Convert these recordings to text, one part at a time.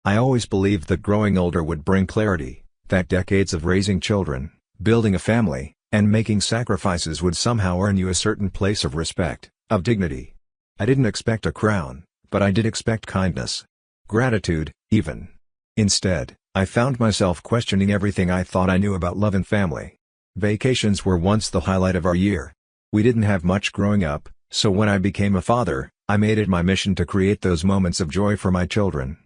I always believed that growing older would bring clarity, that decades of raising children, building a family, and making sacrifices would somehow earn you a certain place of respect, of dignity. I didn't expect a crown, but I did expect kindness. Gratitude, even. Instead, I found myself questioning everything I thought I knew about love and family. Vacations were once the highlight of our year. We didn't have much growing up, so when I became a father, I made it my mission to create those moments of joy for my children.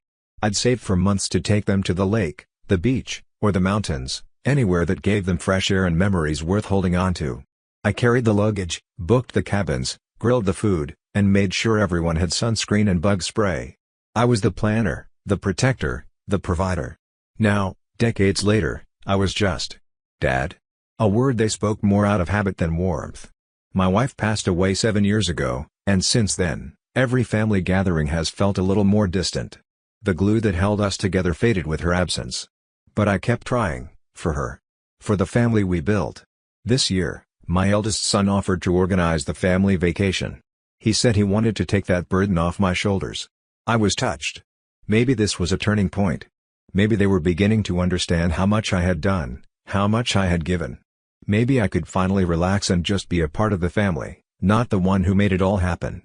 I'd save for months to take them to the lake, the beach, or the mountains, anywhere that gave them fresh air and memories worth holding on to. I carried the luggage, booked the cabins, grilled the food, and made sure everyone had sunscreen and bug spray. I was the planner, the protector, the provider. Now, decades later, I was just Dad. A word they spoke more out of habit than warmth. My wife passed away 7 years ago, and since then, every family gathering has felt a little more distant. The glue that held us together faded with her absence. But I kept trying, for her. For the family we built. This year, my eldest son offered to organize the family vacation. He said he wanted to take that burden off my shoulders. I was touched. Maybe this was a turning point. Maybe they were beginning to understand how much I had done, how much I had given. Maybe I could finally relax and just be a part of the family, not the one who made it all happen.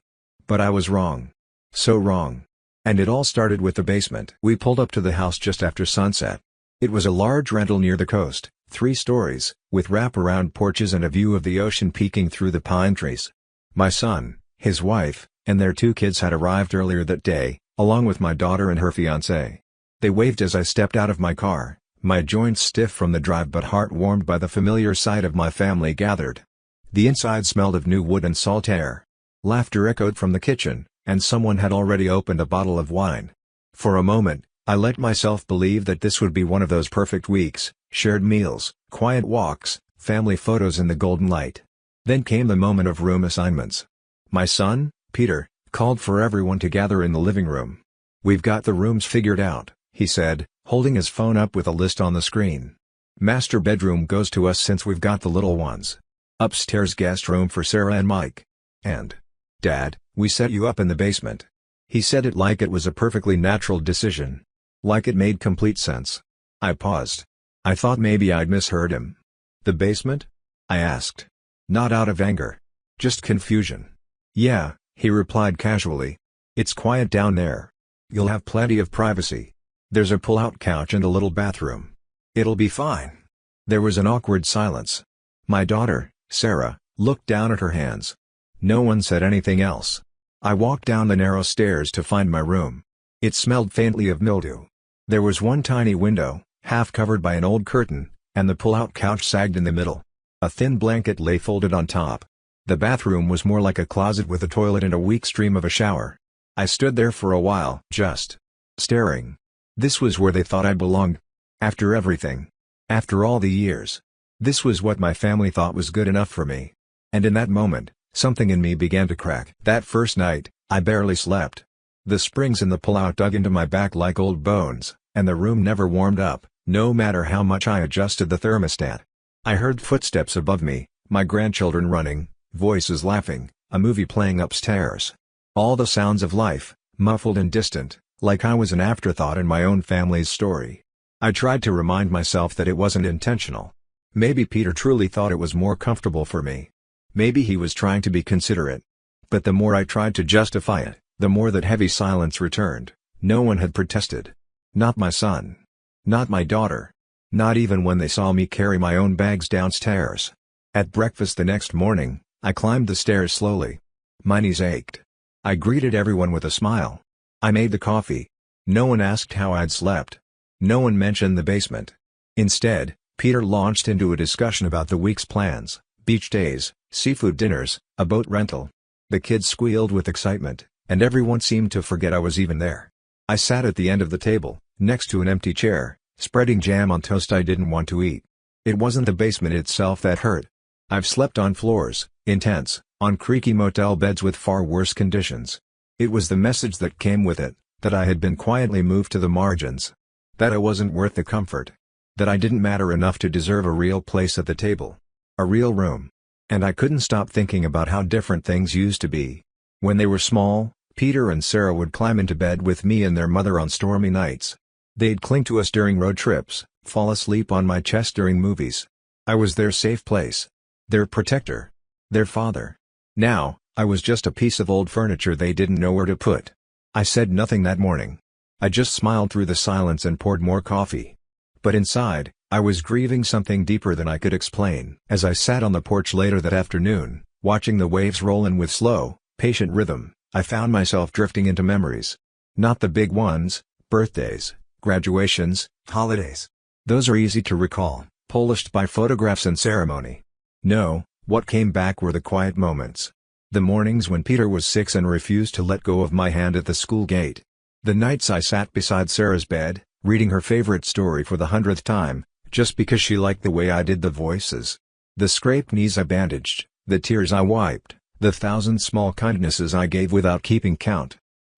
But I was wrong. So wrong. And it all started with the basement. We pulled up to the house just after sunset. It was a large rental near the coast, 3 stories, with wraparound porches and a view of the ocean peeking through the pine trees. My son, his wife, and their 2 kids had arrived earlier that day, along with my daughter and her fiancé. They waved as I stepped out of my car, my joints stiff from the drive but heart warmed by the familiar sight of my family gathered. The inside smelled of new wood and salt air. Laughter echoed from the kitchen, and someone had already opened a bottle of wine. For a moment, I let myself believe that this would be one of those perfect weeks, shared meals, quiet walks, family photos in the golden light. Then came the moment of room assignments. My son, Peter, called for everyone to gather in the living room. "We've got the rooms figured out," he said, holding his phone up with a list on the screen. "Master bedroom goes to us since we've got the little ones. Upstairs guest room for Sarah and Mike. And, Dad, we set you up in the basement." He said it like it was a perfectly natural decision. Like it made complete sense. I paused. I thought maybe I'd misheard him. "The basement?" I asked. Not out of anger. Just confusion. "Yeah," he replied casually. "It's quiet down there. You'll have plenty of privacy. There's a pull-out couch and a little bathroom. It'll be fine." There was an awkward silence. My daughter, Sarah, looked down at her hands. No one said anything else. I walked down the narrow stairs to find my room. It smelled faintly of mildew. There was one tiny window, half covered by an old curtain, and the pull-out couch sagged in the middle. A thin blanket lay folded on top. The bathroom was more like a closet with a toilet and a weak stream of a shower. I stood there for a while, just staring. This was where they thought I belonged. After everything. After all the years. This was what my family thought was good enough for me. And in that moment, something in me began to crack. That first night, I barely slept. The springs in the pull-out dug into my back like old bones, and the room never warmed up, no matter how much I adjusted the thermostat. I heard footsteps above me, my grandchildren running, voices laughing, a movie playing upstairs. All the sounds of life, muffled and distant, like I was an afterthought in my own family's story. I tried to remind myself that it wasn't intentional. Maybe Peter truly thought it was more comfortable for me. Maybe he was trying to be considerate. But the more I tried to justify it, the more that heavy silence returned. No one had protested. Not my son. Not my daughter. Not even when they saw me carry my own bags downstairs. At breakfast the next morning, I climbed the stairs slowly. My knees ached. I greeted everyone with a smile. I made the coffee. No one asked how I'd slept. No one mentioned the basement. Instead, Peter launched into a discussion about the week's plans, beach days, seafood dinners, a boat rental. The kids squealed with excitement, and everyone seemed to forget I was even there. I sat at the end of the table, next to an empty chair, spreading jam on toast I didn't want to eat. It wasn't the basement itself that hurt. I've slept on floors, in tents, on creaky motel beds with far worse conditions. It was the message that came with it, that I had been quietly moved to the margins. That I wasn't worth the comfort. That I didn't matter enough to deserve a real place at the table. A real room. And I couldn't stop thinking about how different things used to be. When they were small, Peter and Sarah would climb into bed with me and their mother on stormy nights. They'd cling to us during road trips, fall asleep on my chest during movies. I was their safe place. Their protector. Their father. Now, I was just a piece of old furniture they didn't know where to put. I said nothing that morning. I just smiled through the silence and poured more coffee. But inside, I was grieving something deeper than I could explain. As I sat on the porch later that afternoon, watching the waves roll in with slow, patient rhythm, I found myself drifting into memories. Not the big ones, birthdays, graduations, holidays. Those are easy to recall, polished by photographs and ceremony. No, what came back were the quiet moments. The mornings when Peter was 6 and refused to let go of my hand at the school gate. The nights I sat beside Sarah's bed, reading her favorite story for the 100th time, just because she liked the way I did the voices. The scraped knees I bandaged, the tears I wiped, the 1,000 small kindnesses I gave without keeping count.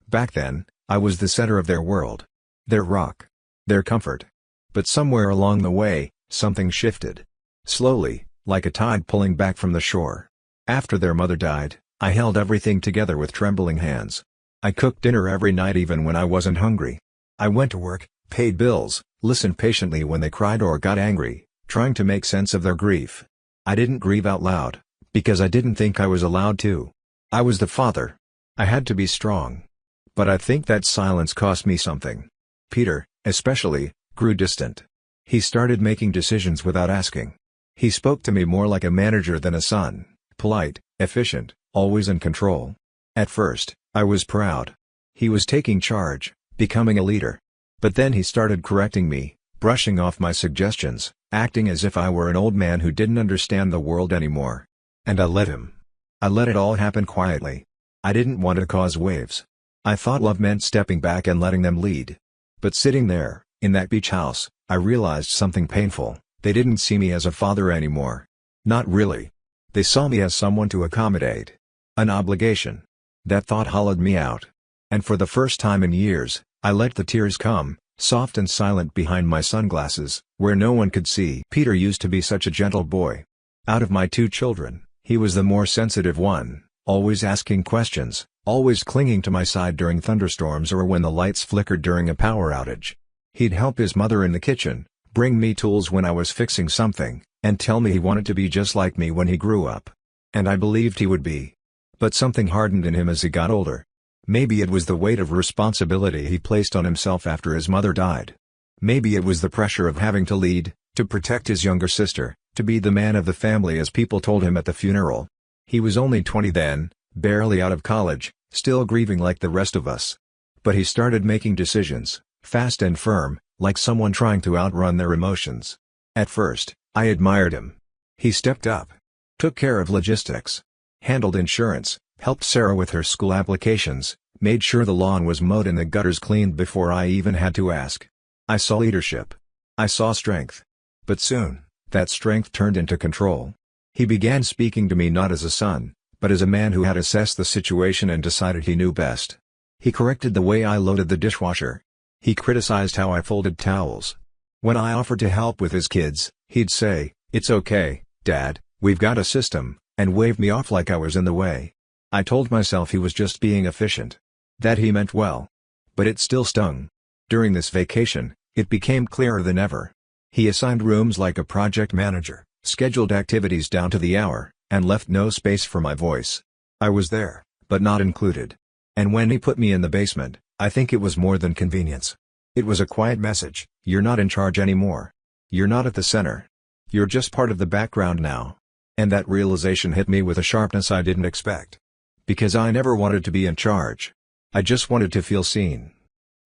Back then, I was the center of their world. Their rock. Their comfort. But somewhere along the way, something shifted. Slowly, like a tide pulling back from the shore. After their mother died, I held everything together with trembling hands. I cooked dinner every night even when I wasn't hungry. I went to work, paid bills, listened patiently when they cried or got angry, trying to make sense of their grief. I didn't grieve out loud, because I didn't think I was allowed to. I was the father. I had to be strong. But I think that silence cost me something. Peter, especially, grew distant. He started making decisions without asking. He spoke to me more like a manager than a son, polite, efficient, always in control. At first, I was proud. He was taking charge, becoming a leader. But then he started correcting me, brushing off my suggestions, acting as if I were an old man who didn't understand the world anymore. And I let him. I let it all happen quietly. I didn't want to cause waves. I thought love meant stepping back and letting them lead. But sitting there, in that beach house, I realized something painful. They didn't see me as a father anymore. Not really. They saw me as someone to accommodate. An obligation. That thought hollowed me out. And for the first time in years, I let the tears come, soft and silent behind my sunglasses, where no one could see. Peter used to be such a gentle boy. Out of my 2 children, he was the more sensitive one, always asking questions, always clinging to my side during thunderstorms or when the lights flickered during a power outage. He'd help his mother in the kitchen, bring me tools when I was fixing something, and tell me he wanted to be just like me when he grew up. And I believed he would be. But something hardened in him as he got older. Maybe it was the weight of responsibility he placed on himself after his mother died. Maybe it was the pressure of having to lead, to protect his younger sister, to be the man of the family as people told him at the funeral. He was only 20 then, barely out of college, still grieving like the rest of us. But he started making decisions, fast and firm, like someone trying to outrun their emotions. At first, I admired him. He stepped up. Took care of logistics. Handled insurance, helped Sarah with her school applications, made sure the lawn was mowed and the gutters cleaned before I even had to ask. I saw leadership. I saw strength. But soon, that strength turned into control. He began speaking to me not as a son, but as a man who had assessed the situation and decided he knew best. He corrected the way I loaded the dishwasher. He criticized how I folded towels. When I offered to help with his kids, he'd say, "It's okay, Dad, we've got a system," and wave me off like I was in the way. I told myself he was just being efficient. That he meant well. But it still stung. During this vacation, it became clearer than ever. He assigned rooms like a project manager, scheduled activities down to the hour, and left no space for my voice. I was there, but not included. And when he put me in the basement, I think it was more than convenience. It was a quiet message: you're not in charge anymore. You're not at the center. You're just part of the background now. And that realization hit me with a sharpness I didn't expect. Because I never wanted to be in charge. I just wanted to feel seen.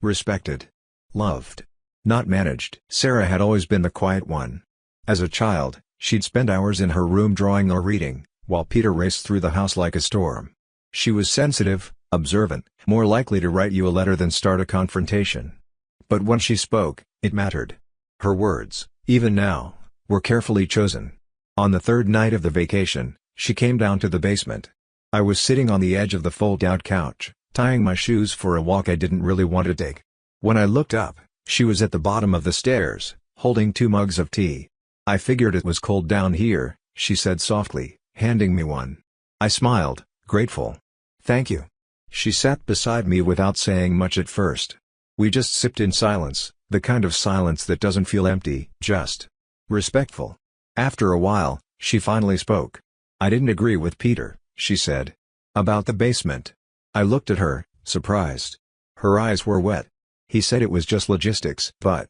Respected. Loved. Not managed. Sarah had always been the quiet one. As a child, she'd spend hours in her room drawing or reading, while Peter raced through the house like a storm. She was sensitive, observant, more likely to write you a letter than start a confrontation. But when she spoke, it mattered. Her words, even now, were carefully chosen. On the 3rd night of the vacation, she came down to the basement. I was sitting on the edge of the fold-out couch, tying my shoes for a walk I didn't really want to take. When I looked up, she was at the bottom of the stairs, holding 2 mugs of tea. "I figured it was cold down here," she said softly, handing me one. I smiled, grateful. "Thank you." She sat beside me without saying much at first. We just sipped in silence, The kind of silence that doesn't feel empty, just respectful. After a while, she finally spoke. "I didn't agree with Peter," she said. "About the basement." I looked at her, surprised. Her eyes were wet. "He said it was just logistics, but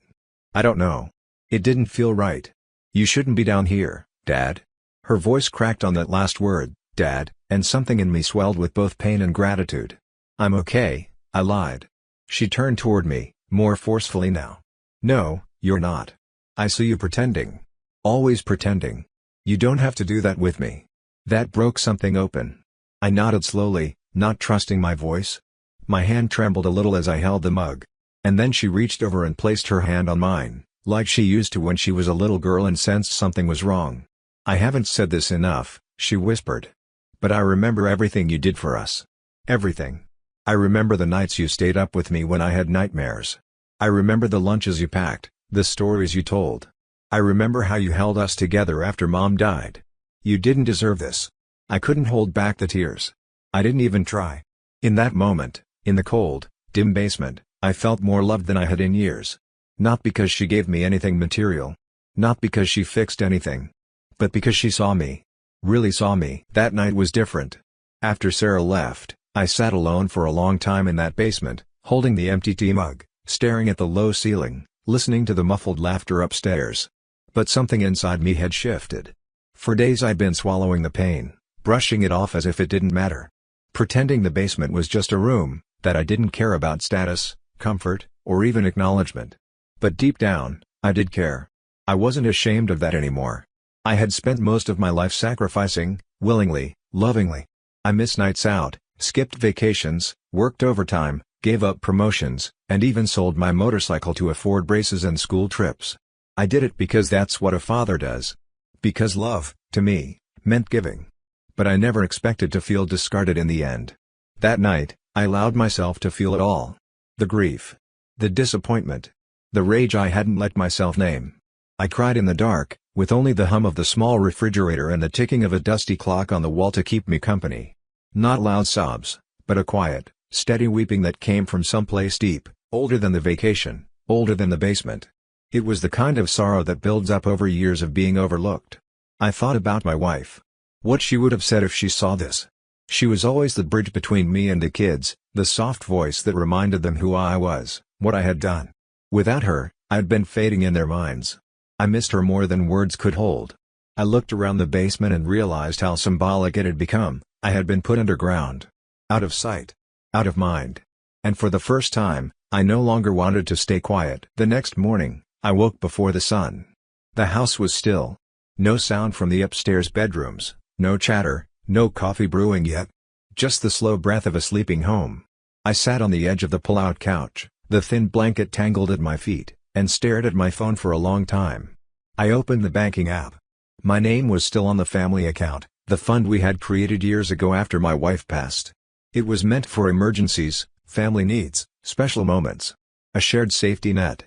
I don't know. It didn't feel right. You shouldn't be down here, Dad." Her voice cracked on that last word, Dad, and something in me swelled with both pain and gratitude. "I'm okay," I lied. She turned toward me, more forcefully now. "No, you're not. I see you pretending. Always pretending. You don't have to do that with me." That broke something open. I nodded slowly, not trusting my voice. My hand trembled a little as I held the mug. And then she reached over and placed her hand on mine, like she used to when she was a little girl and sensed something was wrong. "I haven't said this enough," she whispered. "But I remember everything you did for us. Everything. I remember the nights you stayed up with me when I had nightmares. I remember the lunches you packed, the stories you told. I remember how you held us together after Mom died. You didn't deserve this." I couldn't hold back the tears. I didn't even try. In that moment, in the cold, dim basement, I felt more loved than I had in years. Not because she gave me anything material. Not because she fixed anything. But because she saw me. Really saw me. That night was different. After Sarah left, I sat alone for a long time in that basement, holding the empty tea mug, staring at the low ceiling, listening to the muffled laughter upstairs. But something inside me had shifted. For days I'd been swallowing the pain, brushing it off as if it didn't matter. Pretending the basement was just a room, that I didn't care about status, comfort, or even acknowledgement. But deep down, I did care. I wasn't ashamed of that anymore. I had spent most of my life sacrificing, willingly, lovingly. I missed nights out, skipped vacations, worked overtime, gave up promotions, and even sold my motorcycle to afford braces and school trips. I did it because that's what a father does. Because love, to me, meant giving. But I never expected to feel discarded in the end. That night, I allowed myself to feel it all. The grief. The disappointment. The rage I hadn't let myself name. I cried in the dark, with only the hum of the small refrigerator and the ticking of a dusty clock on the wall to keep me company. Not loud sobs, but a quiet, steady weeping that came from someplace deep, older than the vacation, older than the basement. It was the kind of sorrow that builds up over years of being overlooked. I thought about my wife. What she would have said if she saw this. She was always the bridge between me and the kids, the soft voice that reminded them who I was, what I had done. Without her, I'd been fading in their minds. I missed her more than words could hold. I looked around the basement and realized how symbolic it had become. I had been put underground. Out of sight. Out of mind. And for the first time, I no longer wanted to stay quiet. The next morning, I woke before the sun. The house was still. No sound from the upstairs bedrooms, no chatter, no coffee brewing yet. Just the slow breath of a sleeping home. I sat on the edge of the pull-out couch, the thin blanket tangled at my feet, and stared at my phone for a long time. I opened the banking app. My name was still on the family account, the fund we had created years ago after my wife passed. It was meant for emergencies, family needs, special moments. A shared safety net.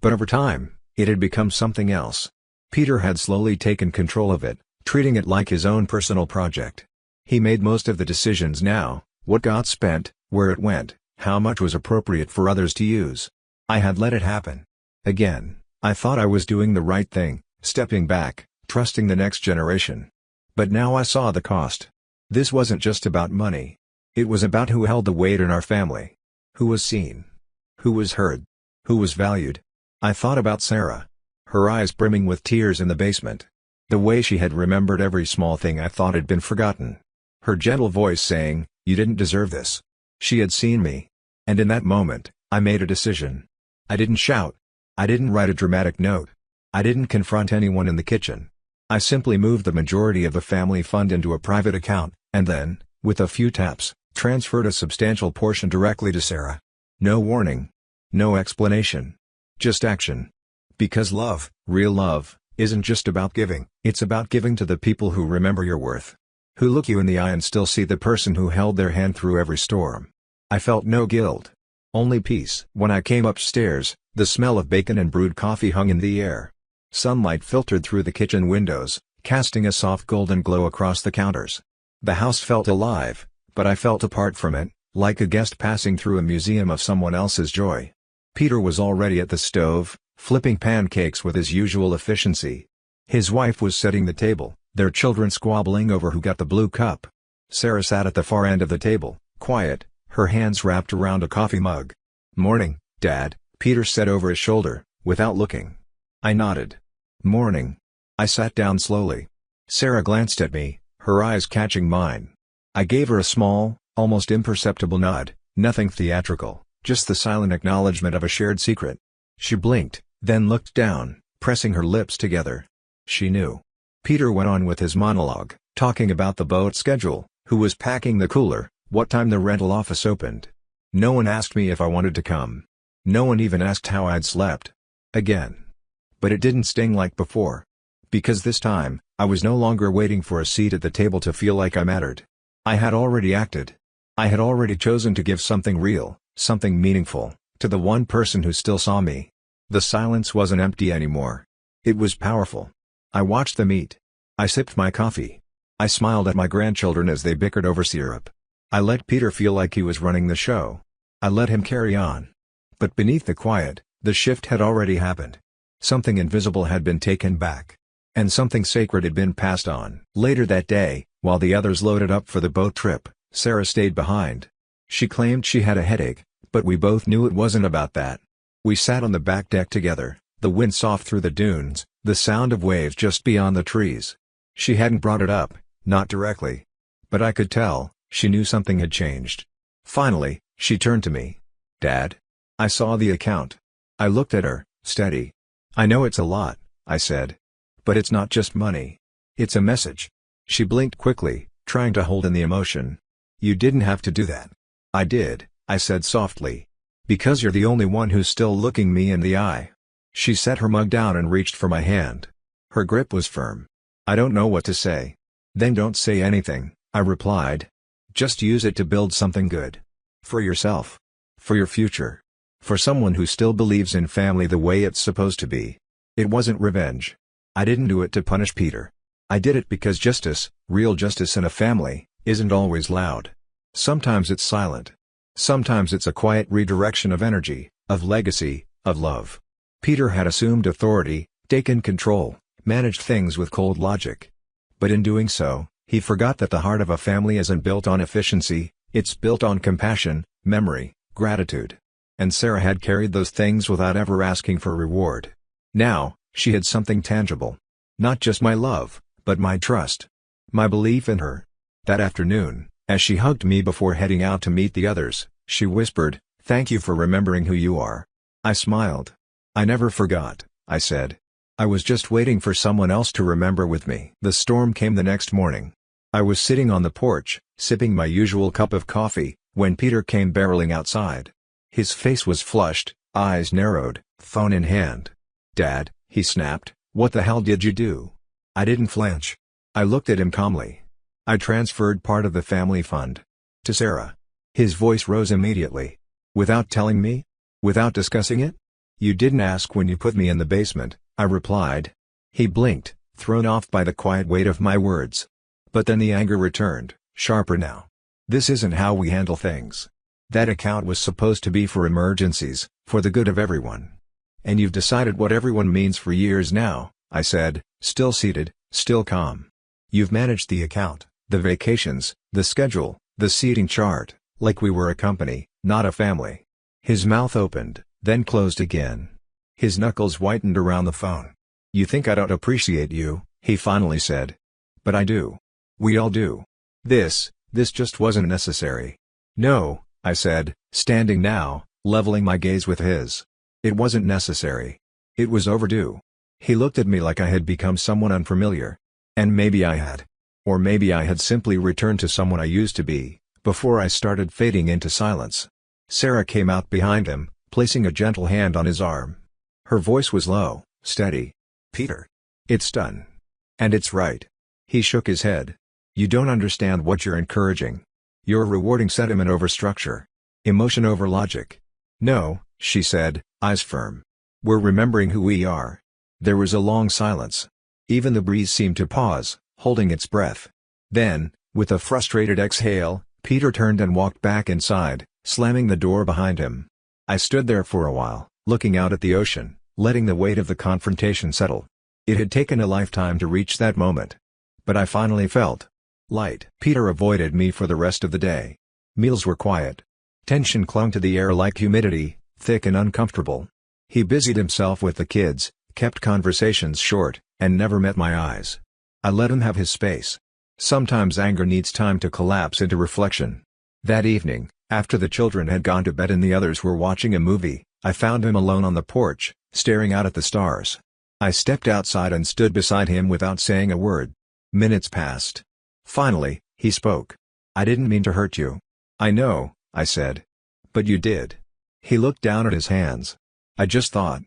But over time, it had become something else. Peter had slowly taken control of it, treating it like his own personal project. He made most of the decisions now, what got spent, where it went, how much was appropriate for others to use. I had let it happen. Again, I thought I was doing the right thing, stepping back, trusting the next generation. But now I saw the cost. This wasn't just about money. It was about who held the weight in our family. Who was seen. Who was heard. Who was valued. I thought about Sarah. Her eyes brimming with tears in the basement. The way she had remembered every small thing I thought had been forgotten. Her gentle voice saying, "You didn't deserve this." She had seen me. And in that moment, I made a decision. I didn't shout. I didn't write a dramatic note. I didn't confront anyone in the kitchen. I simply moved the majority of the family fund into a private account, and then, with a few taps, transferred a substantial portion directly to Sarah. No warning. No explanation. Just action. Because love, real love, isn't just about giving, it's about giving to the people who remember your worth. Who look you in the eye and still see the person who held their hand through every storm. I felt no guilt. Only peace. When I came upstairs, the smell of bacon and brewed coffee hung in the air. Sunlight filtered through the kitchen windows, casting a soft golden glow across the counters. The house felt alive, but I felt apart from it, like a guest passing through a museum of someone else's joy. Peter was already at the stove, flipping pancakes with his usual efficiency. His wife was setting the table, their children squabbling over who got the blue cup. Sarah sat at the far end of the table, quiet, her hands wrapped around a coffee mug. "Morning, Dad," Peter said over his shoulder, without looking. I nodded. "Morning." I sat down slowly. Sarah glanced at me, her eyes catching mine. I gave her a small, almost imperceptible nod, nothing theatrical, just the silent acknowledgement of a shared secret. She blinked, then looked down, pressing her lips together. She knew. Peter went on with his monologue, talking about the boat schedule, who was packing the cooler, what time the rental office opened. No one asked me if I wanted to come. No one even asked how I'd slept. Again. But it didn't sting like before. Because this time, I was no longer waiting for a seat at the table to feel like I mattered. I had already acted. I had already chosen to give something real, something meaningful, to the one person who still saw me. The silence wasn't empty anymore. It was powerful. I watched them eat. I sipped my coffee. I smiled at my grandchildren as they bickered over syrup. I let Peter feel like he was running the show. I let him carry on. But beneath the quiet, the shift had already happened. Something invisible had been taken back. And something sacred had been passed on. Later that day, while the others loaded up for the boat trip, Sarah stayed behind. She claimed she had a headache, but we both knew it wasn't about that. We sat on the back deck together, the wind soft through the dunes, the sound of waves just beyond the trees. She hadn't brought it up, not directly. But I could tell, she knew something had changed. Finally, she turned to me. "Dad?" I saw the account. I looked at her, steady. "I know it's a lot," I said. "But it's not just money. It's a message." She blinked quickly, trying to hold in the emotion. "You didn't have to do that." "I did," I said softly. "Because you're the only one who's still looking me in the eye." She set her mug down and reached for my hand. Her grip was firm. "I don't know what to say." "Then don't say anything," I replied. "Just use it to build something good. For yourself. For your future. For someone who still believes in family the way it's supposed to be." It wasn't revenge. I didn't do it to punish Peter. I did it because justice, real justice in a family, isn't always loud. Sometimes it's silent. Sometimes it's a quiet redirection of energy, of legacy, of love. Peter had assumed authority, taken control, managed things with cold logic. But in doing so, he forgot that the heart of a family isn't built on efficiency, it's built on compassion, memory, gratitude. And Sarah had carried those things without ever asking for reward. Now, she had something tangible. Not just my love, but my trust. My belief in her. That afternoon, as she hugged me before heading out to meet the others, she whispered, "Thank you for remembering who you are." I smiled. "I never forgot," I said. "I was just waiting for someone else to remember with me." The storm came the next morning. I was sitting on the porch, sipping my usual cup of coffee, when Peter came barreling outside. His face was flushed, eyes narrowed, phone in hand. "Dad," he snapped, "what the hell did you do?" I didn't flinch. I looked at him calmly. "I transferred part of the family fund. To Sarah." His voice rose immediately. "Without telling me? Without discussing it?" "You didn't ask when you put me in the basement," I replied. He blinked, thrown off by the quiet weight of my words. But then the anger returned, sharper now. "This isn't how we handle things. That account was supposed to be for emergencies, for the good of everyone. And you've decided what everyone means for years now," I said, still seated, still calm. "You've managed the account, the vacations, the schedule, the seating chart, like we were a company, not a family." His mouth opened, then closed again. His knuckles whitened around the phone. "You think I don't appreciate you," he finally said. "But I do. We all do. This just wasn't necessary." "No," I said, standing now, leveling my gaze with his. "It wasn't necessary. It was overdue." He looked at me like I had become someone unfamiliar. And maybe I had. Or maybe I had simply returned to someone I used to be, before I started fading into silence. Sarah came out behind him, placing a gentle hand on his arm. Her voice was low, steady. "Peter. It's done. And it's right." He shook his head. "You don't understand what you're encouraging. You're rewarding sentiment over structure. Emotion over logic." "No," she said, eyes firm. "We're remembering who we are." There was a long silence. Even the breeze seemed to pause, holding its breath. Then, with a frustrated exhale, Peter turned and walked back inside, slamming the door behind him. I stood there for a while, looking out at the ocean, letting the weight of the confrontation settle. It had taken a lifetime to reach that moment. But I finally felt light. Peter avoided me for the rest of the day. Meals were quiet. Tension clung to the air like humidity, thick and uncomfortable. He busied himself with the kids, kept conversations short, and never met my eyes. I let him have his space. Sometimes anger needs time to collapse into reflection. That evening, after the children had gone to bed and the others were watching a movie, I found him alone on the porch, staring out at the stars. I stepped outside and stood beside him without saying a word. Minutes passed. Finally, he spoke. "I didn't mean to hurt you." "I know," I said. "But you did." He looked down at his hands. "I just thought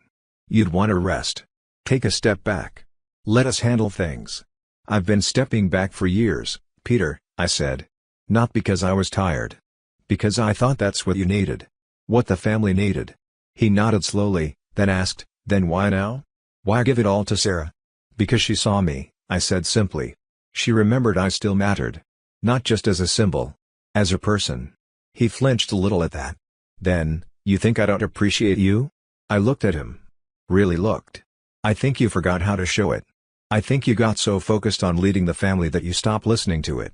you'd want to rest. Take a step back. Let us handle things." "I've been stepping back for years, Peter," I said. "Not because I was tired. Because I thought that's what you needed. What the family needed." He nodded slowly, then asked, "Then why now? Why give it all to Sarah?" "Because she saw me," I said simply. "She remembered I still mattered. Not just as a symbol. As a person." He flinched a little at that. "Then, you think I don't appreciate you?" I looked at him. Really looked. "I think you forgot how to show it. I think you got so focused on leading the family that you stopped listening to it.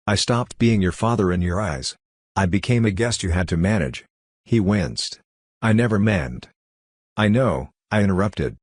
I stopped being your father in your eyes. I became a guest you had to manage." He winced. "I never meant." "I know," I interrupted.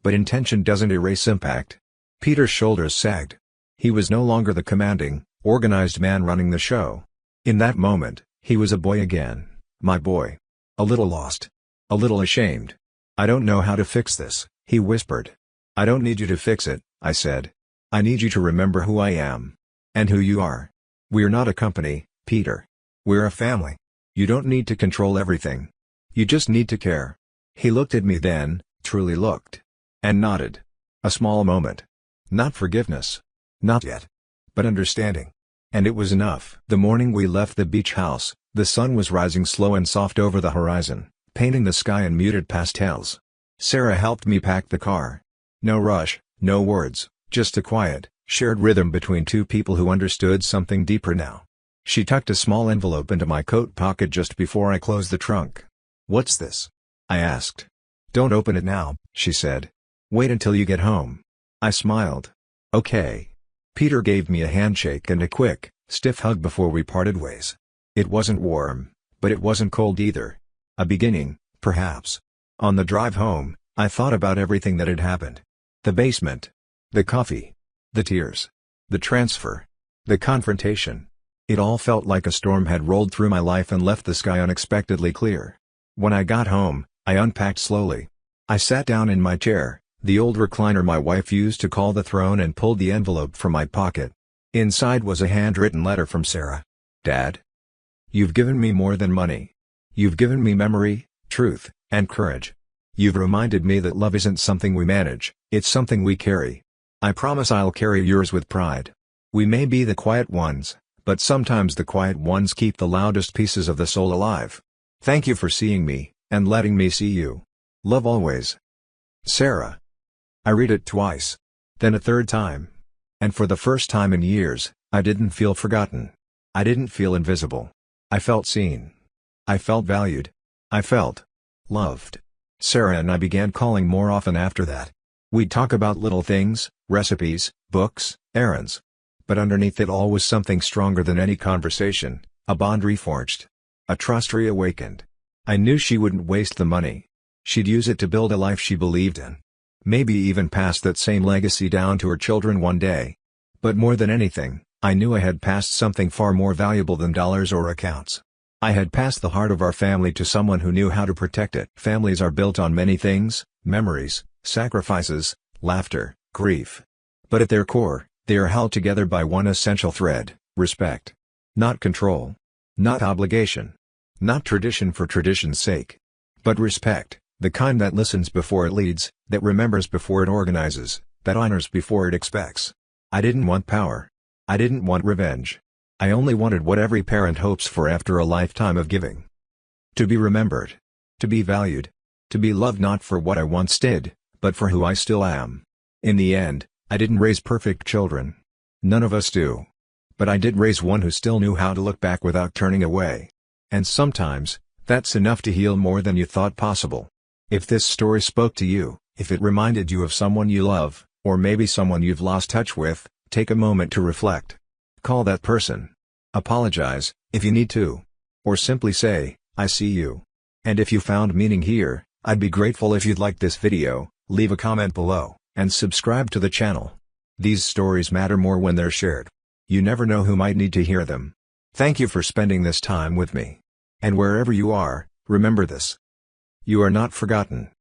"But intention doesn't erase impact." Peter's shoulders sagged. He was no longer the commanding, organized man running the show. In that moment, he was a boy again, my boy. A little lost. A little ashamed. "I don't know how to fix this," he whispered. "I don't need you to fix it," I said. "I need you to remember who I am. And who you are. We're not a company, Peter. We're a family. You don't need to control everything. You just need to care." He looked at me then, truly looked. And nodded. A small moment. Not forgiveness. Not yet. But understanding. And it was enough. The morning we left the beach house, the sun was rising slow and soft over the horizon, painting the sky in muted pastels. Sarah helped me pack the car. No rush, no words, just a quiet, shared rhythm between two people who understood something deeper now. She tucked a small envelope into my coat pocket just before I closed the trunk. "What's this?" I asked. "Don't open it now," she said. "Wait until you get home." I smiled. "Okay." Peter gave me a handshake and a quick, stiff hug before we parted ways. It wasn't warm, but it wasn't cold either. A beginning, perhaps. On the drive home, I thought about everything that had happened. The basement. The coffee. The tears. The transfer. The confrontation. It all felt like a storm had rolled through my life and left the sky unexpectedly clear. When I got home, I unpacked slowly. I sat down in my chair, the old recliner my wife used to call the throne, and pulled the envelope from my pocket. Inside was a handwritten letter from Sarah. "Dad. You've given me more than money. You've given me memory, truth, and courage. You've reminded me that love isn't something we manage, it's something we carry. I promise I'll carry yours with pride. We may be the quiet ones, but sometimes the quiet ones keep the loudest pieces of the soul alive. Thank you for seeing me, and letting me see you. Love always. Sarah." I read it twice. Then a third time. And for the first time in years, I didn't feel forgotten. I didn't feel invisible. I felt seen. I felt valued. I felt loved. Sarah and I began calling more often after that. We'd talk about little things, recipes, books, errands. But underneath it all was something stronger than any conversation, a bond reforged. A trust reawakened. I knew she wouldn't waste the money. She'd use it to build a life she believed in. Maybe even pass that same legacy down to her children one day. But more than anything, I knew I had passed something far more valuable than dollars or accounts. I had passed the heart of our family to someone who knew how to protect it. Families are built on many things: memories, sacrifices, laughter, grief. But at their core, they are held together by one essential thread: respect. Not control. Not obligation. Not tradition for tradition's sake. But respect, the kind that listens before it leads, that remembers before it organizes, that honors before it expects. I didn't want power. I didn't want revenge. I only wanted what every parent hopes for after a lifetime of giving. To be remembered. To be valued. To be loved not for what I once did, but for who I still am. In the end, I didn't raise perfect children. None of us do. But I did raise one who still knew how to look back without turning away. And sometimes, that's enough to heal more than you thought possible. If this story spoke to you, if it reminded you of someone you love, or maybe someone you've lost touch with, take a moment to reflect. Call that person. Apologize, if you need to. Or simply say, "I see you." And if you found meaning here, I'd be grateful if you'd like this video, leave a comment below, and subscribe to the channel. These stories matter more when they're shared. You never know who might need to hear them. Thank you for spending this time with me. And wherever you are, remember this. You are not forgotten.